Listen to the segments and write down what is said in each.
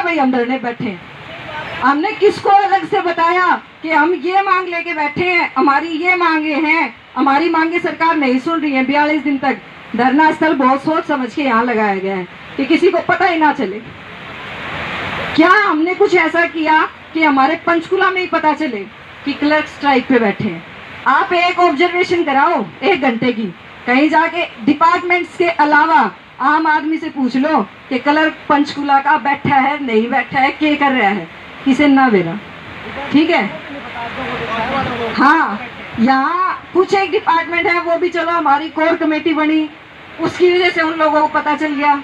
भाई हम धरने बैठे हैं? हमने किसको अलग से बताया कि हम ये मांग लेके बैठे हैं, हमारी ये मांगे हैं, हमारी मांगे सरकार नहीं सुन रही है। 42 दिन तक धरना स्थल बहुत सोच समझ के यहाँ लगाया गया है कि किसी को पता ही ना चले। क्या हमने कुछ ऐसा किया कि हमारे पंचकुला में ही पता चले कि क्लर्क स्ट्राइक पे बैठे हैं? आप एक ऑब्जर्वेशन कराओ 1 घंटे की, कहीं जाके डिपार्टमेंट्स के अलावा आम आदमी से पूछ लो कि क्लर्क पंचकुला का बैठा है नहीं बैठा है, क्या कर रहा है, किसे ना बेरा। ठीक है, हाँ, यहाँ कुछ एक डिपार्टमेंट है वो भी चलो हमारी कोर कमेटी बनी, उसकी वजह से उन लोगों को पता चल गया।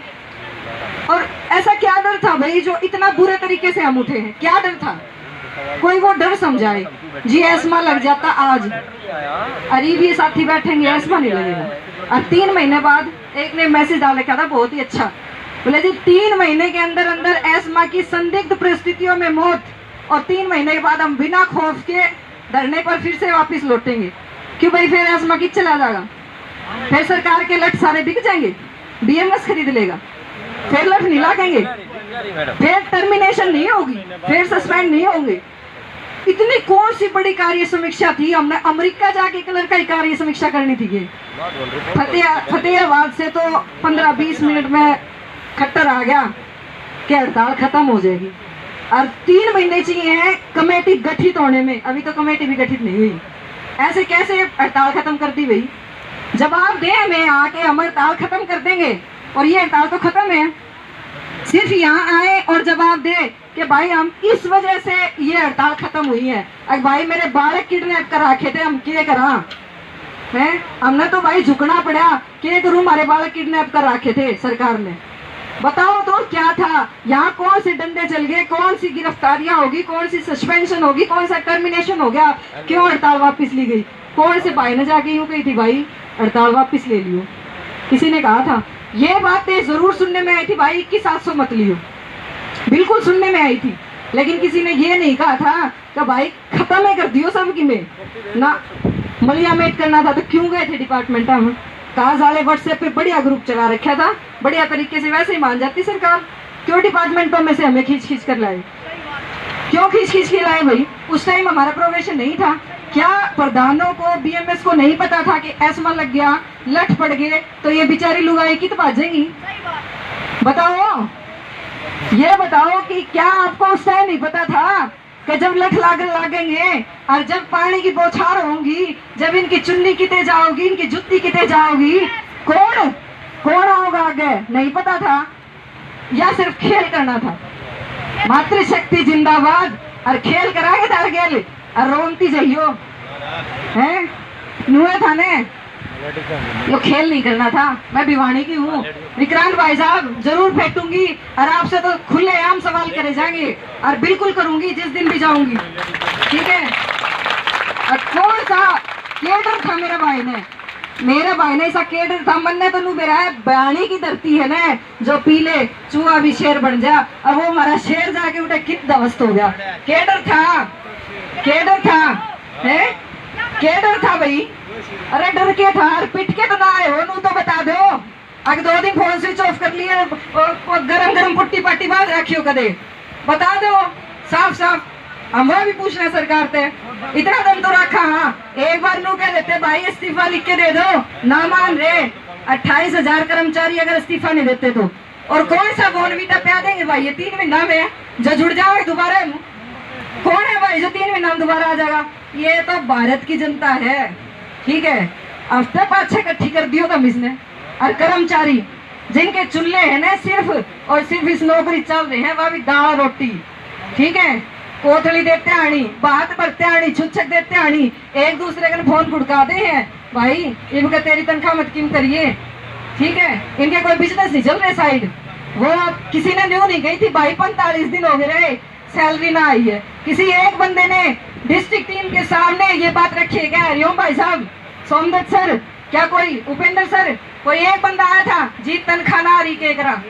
और ऐसा क्या डर था भाई जो इतना बुरे तरीके से हम उठे हैं? क्या डर था? कोई वो डर समझाए। जी एस्मा लग जाता आज, अरे ये साथी बैठेंगे एस्मा नहीं लगेगा। और 3 महीने बाद एक ने मैसेज डाल रखा था बहुत ही अच्छा, बोले जी 3 महीने के अंदर अंदर एस्मा की संदिग्ध परिस्थितियों में मौत, और 3 महीने के बाद हम बिना खौफ के धरने पर फिर से वापस लौटेंगे। क्यों भाई? फिर एस्मा की चला जाएगा, फिर सरकार के लट सारे बिक जाएंगे, बीएमएस खरीद लेगा, फिर लट नहीं लागेंगे, फिर टर्मिनेशन नहीं होगी, फिर सस्पेंड नहीं होंगे। इतनी कौन सी बड़ी कार्य समीक्षा थी? हमने अमेरिका जाके कलर का कार्य समीक्षा करनी थी। फतेहाबाद से तो 15-20 मिनट में खट्टर आ गया कि हड़ताल खत्म हो जाएगी, और 3 महीने चाहिए हैं कमेटी गठित होने में, अभी तो कमेटी भी गठित नहीं हुई। ऐसे कैसे हड़ताल खत्म कर दी भाई? जवाब दे हमें आके, हम हड़ताल खत्म कर देंगे, और ये हड़ताल तो खत्म है। सिर्फ यहाँ आए और जवाब दे कि भाई हम इस वजह से ये हड़ताल खत्म हुई है। अगर भाई मेरे बालक किडनैप कर रखे थे, हम क्या करा है? हमने तो भाई झुकना पड़ा, क्या करूं, हमारे बालक किडनैप कर रखे थे सरकार ने। बताओ तो क्या था? यहाँ कौन से डंडे चल गए, कौन सी गिरफ्तारियां होगी, कौन सी सस्पेंशन होगी, कौन सा टर्मिनेशन हो गया, क्यों हड़ताल वापस ली गई? कौन से भाई ने जाके यूं कही थी भाई हड़ताल वापस ले लियो? किसी ने कहा था? ये बातें जरूर सुनने में आई थी भाई 21,700 मत लियो, बिल्कुल सुनने में आई थी, लेकिन किसी ने ये नहीं कहा था कि भाई खत्म है कर दियो सब की में ना। मलिया मेट करना था तो क्यों गए थे डिपार्टमेंट में? कहा साले व्हाट्सएप पे बढ़िया ग्रुप चला रखा था, बढ़िया तरीके से वैसे ही मान जाती सरकार। क्यों डिपार्टमेंटों में से हमें खींच खींच कर लाए? क्यों खींच खींच के लाए भाई? उस टाइम हमारा प्रोवेशन नहीं था क्या? प्रधानों को, बीएमएस को नहीं पता था कि एस्मा लग गया, लठ पड़ गए तो ये बेचारी लुगाई कित भाजेंगी? बताओ, ये बताओ कि क्या आपको उस टाइम नहीं पता था कि जब लठ लागेंगे और जब पानी की बौछार होंगी, जब इनकी चुन्नी किते जाओगी, इनकी जुत्ती किते जाओगी, कौन होगा आगे? नहीं पता था, या सिर्फ खेल करना था? मातृशक्ति जिंदाबाद, और खेल कराएंगे तार गेल और रोनती जाइयो है नुए थाने। यो खेल नहीं करना था। मैं भिवानी की हूँ, विक्रांत भाई साहब जरूर फेंकूंगी, और आपसे तो खुलेआम सवाल करे जाएंगे, और बिल्कुल करूंगी जिस दिन भी जाऊंगी। ठीक है? और कौन सा केडर था मेरे भाई ने? मेरे भाई ने ऐसा केडर था, मन ने तो नू बेरा है, बयानी की धरती है ना, जो पीले चूहा भी शेर बन जा, और वो हमारा शेर जाके उठे कित दवस्त हो गया। केडर था, केडर था है, केडर था भाई। अरे डर के था, पिट के तो ना आए हो, नू तो बता दो। अगर 2 दिन फोन स्विच ऑफ कर लिए, गरम गरम पुट्टी पाटी बांध रखियो कदे, बता दो साफ साफ। हम वो भी पूछना सरकार से, इतना दम तो रखा। हाँ, एक बार नू कह देते भाई इस्तीफा लिख के दे दो, ना मान रहे। 28,000 कर्मचारी अगर इस्तीफा नहीं देते तो, और कौन सा बोनवीटा प्या देंगे भाई? ये 3 महीना में जो जुड़ जाओगे दोबारा, कौन है भाई जो 3 महीना में दोबारा आ जाएगा? ये तो भारत की जनता है। ठीक है? हफ्ते 5-6 इकट्ठी कर दियो तो इसने, और कर्मचारी जिनके चूल्हे है ना सिर्फ और सिर्फ इस नौकरी चल रहे हैं, वह भी दाल रोटी। ठीक है? कोथली देते आनी, बात भरते आनी, छुच्छक देते आनी, एक दूसरे का फोन फुड़का दे हैं भाई, इनका तेरी तनख्वाह मत किम करिए। ठीक है? इनके कोई बिजनेस नहीं चल रहे साइड। वो किसी ने न्यू नहीं गई थी भाई, 45 दिन हो गए सैलरी ना आई है। किसी एक बंदे ने डिस्ट्रिक्ट टीम के सामने ये बात रखी है क्या? हरिओम भाई साहब, सोमदत्त सर, क्या कोई उपेंद्र सर, कोई एक बंदा आया था जी तनख्वाह ना आ रही के करा?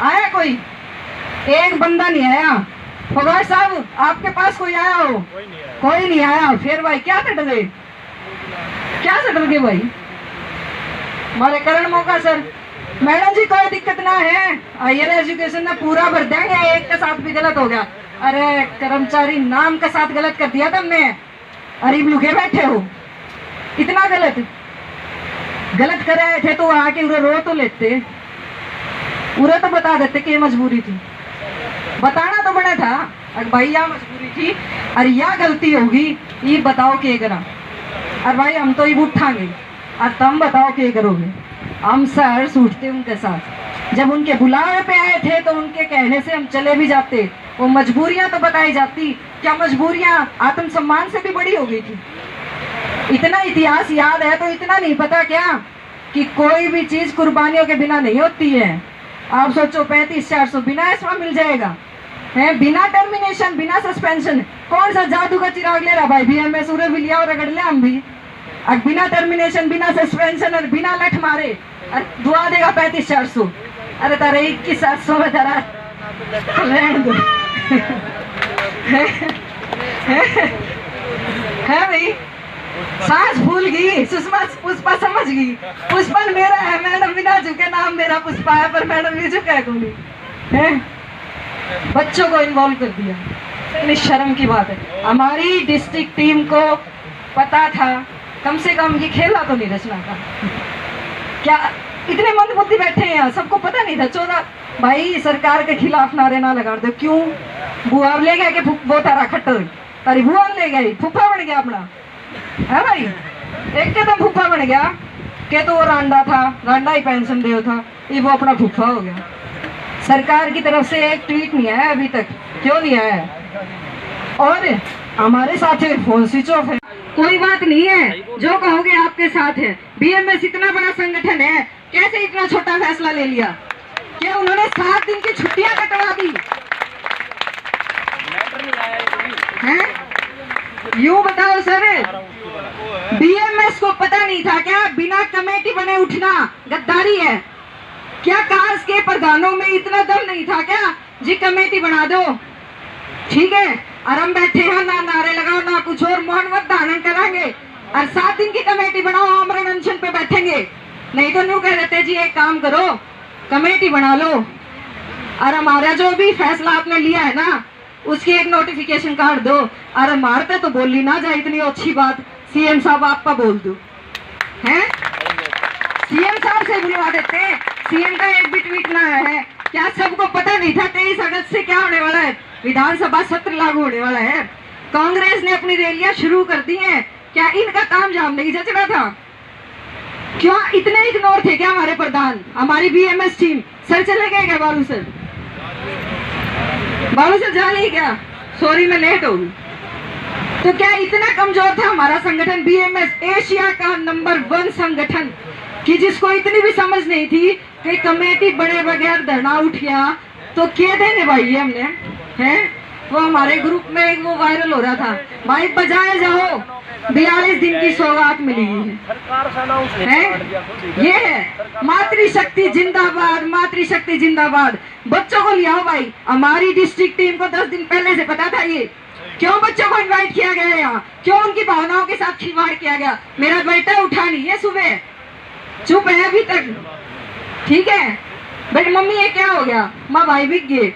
आया कोई? एक बंदा नहीं आया। फगवाड़ साहब आपके पास कोई आया हो? कोई नहीं आया। फिर भाई क्या डर गए, क्या से डर गए भाई? हमारे करण मौका सर मैडम जी कोई दिक्कत ना है, हायर एजुकेशन में पूरा भर देंगे, एक के साथ भी गलत हो गया। अरे कर्मचारी नाम के साथ गलत कर दिया तुमने, अरीब लुके बैठे हो, इतना गलत कर रहे थे तो आके उरे रो तो लेते, उरे तो बता देते कि मजबूरी थी, बताना तो बड़ा था। अरे भाई या मजबूरी थी और या गलती होगी, ये बताओ क्या करा। अरे भाई हम तो ये उठाएंगे और तुम बताओ क्या करोगे। हम सर उठते उनके साथ, जब उनके बुलावे पे आए थे तो उनके कहने से हम चले भी जाते। वो मजबूरियां तो बताई जाती, क्या मजबूरियां आत्मसम्मान से भी बड़ी हो गई थी। इतना इतिहास याद है तो इतना नहीं पता क्या कि कोई भी चीज कुर्बानियों के बिना नहीं होती है। आप सोचो 35-400 बिना इसमें मिल जाएगा है, बिना टर्मिनेशन, बिना सस्पेंशन। कौन सा जादू का चिराग ले रहा भाई, BMS उरे भी लिया और रगड़ लिया हम भी। और बिना टर्मिनेशन, बिना सस्पेंशन और बिना लठ मारे दुआ देगा 35-400। अरे तारे 21-700 में तारा है भाई, सांस भूल गई। सुषमा पुष्पा समझ गई, पुष्पन मेरा है, मैडम बिना झुके नाम मेरा पुष्पा है, पर मैडम भी झुका है कोई है। बच्चों को इन्वॉल्व कर दिया, इतनी शर्म की बात है। हमारी डिस्ट्रिक्ट टीम को पता था, कम से कम ये खेला तो नहीं रचना था। क्या इतने मंदबुद्धि बैठे हैं यहाँ, सबको पता नहीं था। 14 भाई सरकार के खिलाफ नारे ना लगा दो। क्यों बुआ ले गया कि वो तारा खट्टर, तारी बुआ ले गई, फूफा बन गया अपना है भाई। एक के तो फूफा बन गया के तो वो रांडा था, रांडा ही पेंशन दे था, ये वो अपना फूफा हो गया। सरकार की तरफ से एक ट्वीट नहीं आया अभी तक, क्यों नहीं आया? और हमारे साथ फोन स्विच ऑफ है। कोई बात नहीं है, जो कहोगे आपके साथ है। BMS इतना बड़ा संगठन है, कैसे इतना छोटा फैसला ले लिया? क्या उन्होंने 7 दिन की छुट्टियां कटवा दी हैं? यूं बताओ सर, BMS को पता नहीं था क्या बिना कमेटी बने उठना गद्दारी है? क्या कांग्रेस के प्रधानों में इतना दम नहीं था क्या जी कमेटी बना दो? ठीक है, और हम बैठे हैं ना नारे लगाओ ना कुछ और, मौन मत धारण कराएंगे और 7 दिन की कमेटी बनाओ, आमरण अनशन पे बैठेंगे। नहीं तो न्यू कह देते जी एक काम करो कमेटी बना लो और हमारा जो भी फैसला आपने लिया है ना उसकी एक नोटिफिकेशन काट दो। और मारते तो बोली ना जाए, इतनी अच्छी बात CM साहब आपका बोल दो हैं, CM साहब से बुलवा देते। CM का एक भी ट्वीट ना आया है। क्या सबको पता नहीं था 23 अगस्त से क्या होने वाला है? विधानसभा सत्र लागू होने वाला है। कांग्रेस ने अपनी रैलियां शुरू कर दी हैं, क्या इनका काम जाम नहीं जच रहा था? क्यों इतने इग्नोर थे क्या हमारे प्रधान, हमारी BMS टीम? सर चले गए क्या बालू सर? बालू सर जा नहीं क्या? सॉरी मैं लेट हो गई। तो क्या इतना कमजोर था हमारा संगठन BMS, एशिया का नंबर 1 संगठन, कि जिसको इतनी भी समझ नहीं थी कि कमेटी बड़े बगैर धरना उठ गया तो क्या देंगे भाई ये हमने हैं? वो हमारे ग्रुप में वो वायरल हो रहा था, भाई बजाए जाओ 42 दिन की सौगात मिली है। ये है मातृशक्ति जिंदाबाद, मातृशक्ति जिंदाबाद। बच्चों को लियाओ भाई, हमारी डिस्ट्रिक्ट टीम को 10 दिन पहले से पता था ये। क्यों बच्चों को इनवाइट किया गया यहाँ? क्यों उनकी भावनाओं के साथ खिलवाड़ किया गया? मेरा बेटा उठा नहीं है सुबह, चुप है अभी तक, ठीक है बेटे। मम्मी ये क्या हो गया? माँ भाई बिक गए,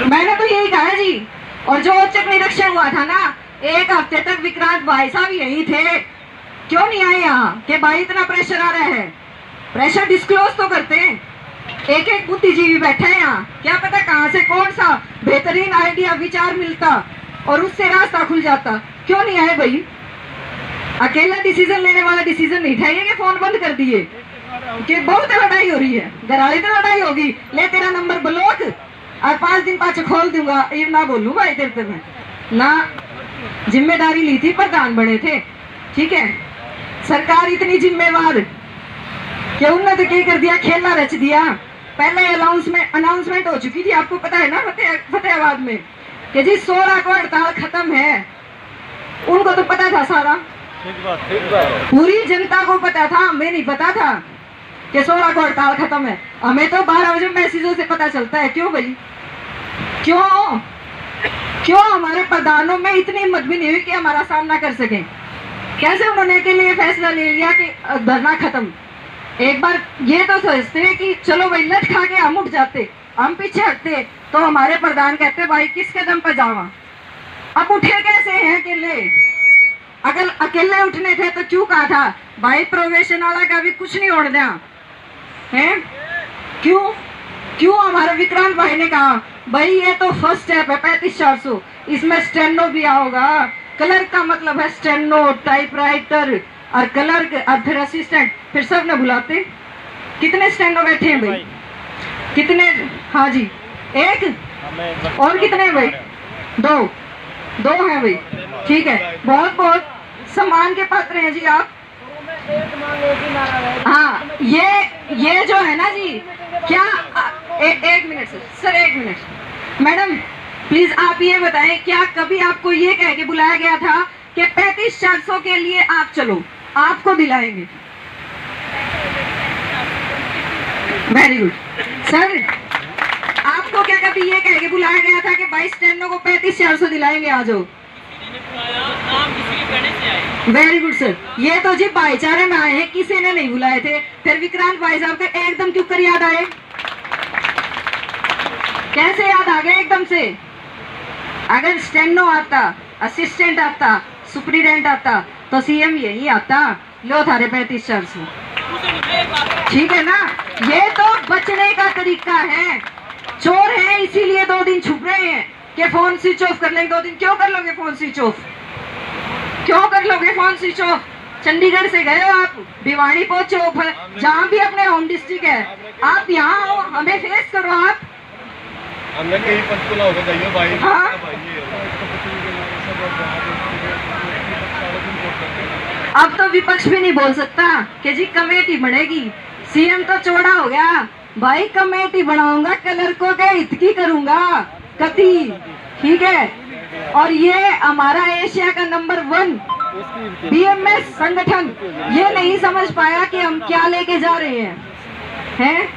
मैंने तो यही कहा जी। और जो औचक निरीक्षण हुआ था ना, 1 हफ्ते तक विक्रांत भाई साहब यही थे, क्यों नहीं आए यहाँ कि भाई इतना प्रेशर आ रहा है? प्रेशर डिस्क्लोज तो करते हैं। एक बुद्धिजीवी बैठा है यहाँ, क्या पता कहाँ से कौन सा बेहतरीन आइडिया विचार मिलता और उससे रास्ता खुल जाता। क्यों नहीं आए भाई? अकेला डिसीजन लेने वाला डिसीजन नहीं था ये कि फोन बंद कर दिए कि बहुत लड़ाई हो रही है, घराली तो लड़ाई होगी, ले तेरा नंबर ब्लॉक और 5 दिन पाछे खोल दूंगा, ये ना बोलूं भाई तेरे में ना। जिम्मेदारी ली थी, प्रधान बने थे, ठीक है। सरकार इतनी जिम्मेवार कि उन्होंने तो क्या कर दिया, खेला रच दिया। पहले अनाउंसमेंट हो चुकी थी, आपको पता है ना फतेहाबाद में कि जी 16 को हड़ताल खत्म है। उनको तो पता था सारा, पूरी जनता को पता था, हमें नहीं पता था कि 16 को हड़ताल खत्म है। हमें तो 12 बजे मैसेजों से पता चलता है। क्यों भाई? क्यों हमारे प्रधानों में इतनी हिम्मत भी नहीं हुई कि हमारा सामना कर सके? कैसे उन्होंने के लिए फैसला ले लिया कि धरना खत्म? एक बार ये तो सोचते हैं कि चलो भाई लट खा के हम उठ जाते, हम पीछे हटते, तो हमारे प्रधान कहते भाई किस कदम पर जावा। अब उठे कैसे हैं अकेले? अगर अकेले उठने थे तो क्यों कहा था भाई प्रोवेशन वाला का भी कुछ नहीं होने दिया है? क्यों क्यों हमारे विक्रांत भाई ने कहा भाई ये तो फर्स्ट स्टेप है 35,400, इसमें स्टेनो भी आओगा, कलर का मतलब है स्टेनो, टाइपराइटर और कलर और फिर असिस्टेंट, फिर सब ने बुलाते। कितने स्टेनो बैठे हैं भाई? कितने? हाँ जी, एक और कितने हैं भाई? दो हैं भाई। ठीक है, बहुत बहुत सम्मान के पात्र हैं जी आप। हाँ, ये जो है ना जी, क्या एक मिनट सर, एक मिनट मैडम प्लीज आप ये बताएं, क्या कभी आपको ये कह के बुलाया गया था कि 35,400 के लिए आप चलो, आपको दिलाएंगे? Very good sir. आपको क्या कभी ये कह के बुलाया गया था कि 22 स्टेनो को 35,400 दिलाएंगे, आ जाओ? Very good sir. ये तो जी भाईचारे में आए हैं, किसी ने नहीं बुलाए थे। फिर विक्रांत भाई साहब का एकदम क्यों कर याद आए? कैसे याद आ गए एकदम से? अगर स्टेनो आता, असिस्टेंट आता, सुपरिटेंडेंट आता तो सीएम यही आता, लो थारे 35,400। ठीक है ना? ये तो बचने का तरीका है। चोर है इसीलिए 2 दिन छुप रहे हैं कि फोन स्विच ऑफ कर लेंगे 2 दिन। क्यों कर लोगे फोन स्विच ऑफ? क्यों कर लोगे फोन स्विच ऑफ? चंडीगढ़ से गए हो आप, भिवाड़ी पहुंचे हो, जहाँ भी अपने होम डिस्ट्रिक्ट है, आप यहाँ हो, हमें फेस करो आप। हमने कहीं पंचकुला होकर जाइए भाई। हाँ? अब तो विपक्ष भी नहीं बोल सकता कि जी कमेटी बनेगी। सीएम तो चौड़ा हो गया भाई, कमेटी बनाऊंगा, कलर को के हित की करूंगा कति। ठीक है, और ये हमारा एशिया का नंबर 1 बीएमएस संगठन ये नहीं समझ पाया कि हम क्या लेके जा रहे हैं?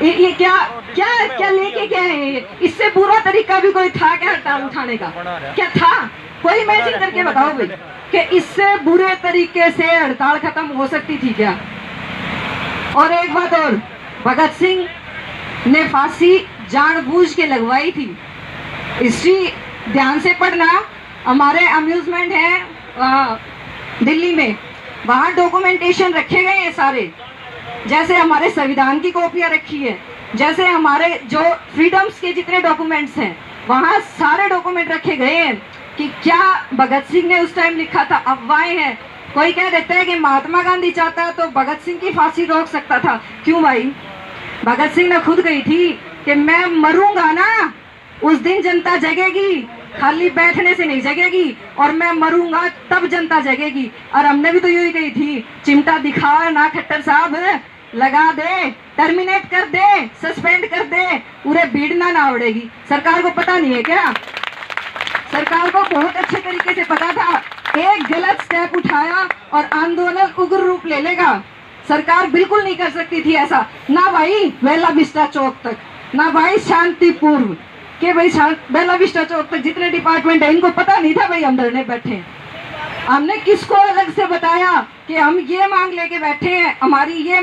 ये क्या क्या क्या लेके क्या है? इससे बुरा तरीका भी कोई था क्या हड़ताल उठाने का? क्या था? कोई इमेजिन करके बताओ भाई कि इससे बुरे तरीके से हड़ताल खत्म हो सकती थी क्या? और एक बात और, भगत सिंह ने फांसी जानबूझ के लगवाई थी। हिस्ट्री ध्यान से पढ़ना। हमारे अम्यूजमेंट है दिल्ली में, वहाँ डॉक्यूमेंटेशन रखे गए हैं सारे, जैसे हमारे संविधान की कॉपियाँ रखी है, जैसे हमारे जो फ्रीडम्स के जितने डॉक्यूमेंट्स हैं वहाँ सारे डॉक्यूमेंट रखे गए हैं कि क्या भगत सिंह ने उस टाइम लिखा था। अफवाहें हैं, कोई कह देता है कि महात्मा गांधी चाहता तो भगत सिंह की फांसी रोक सकता था। क्यों भाई? भगत सिंह ने खुद कही थी कि मैं मरूंगा ना उस दिन जनता जगेगी, खाली बैठने से नहीं जगेगी, और मैं मरूंगा तब जनता जगेगी। और हमने भी तो यही कही थी, चिमटा दिखा ना खट्टर साहब, लगा दे, टर्मिनेट कर दे, सस्पेंड कर दे, पूरे भीड़ ना उड़ेगी। सरकार को पता नहीं है क्या? सरकार को बहुत अच्छे तरीके से पता था, एक गलत स्टेप उठाया और आंदोलन उग्र रूप ले लेगा। सरकार बिल्कुल नहीं कर सकती थी ऐसा, ना भाई बेला विस्टा चौक तक, ना भाई शांतिपूर्व के भाई बेला विस्टा चौक तक जितने डिपार्टमेंट है इनको पता नहीं था भाई हम धरने बैठे हैं। हमने किसको अलग से बताया कि हम ये मांग लेके बैठे हैं, हमारी ये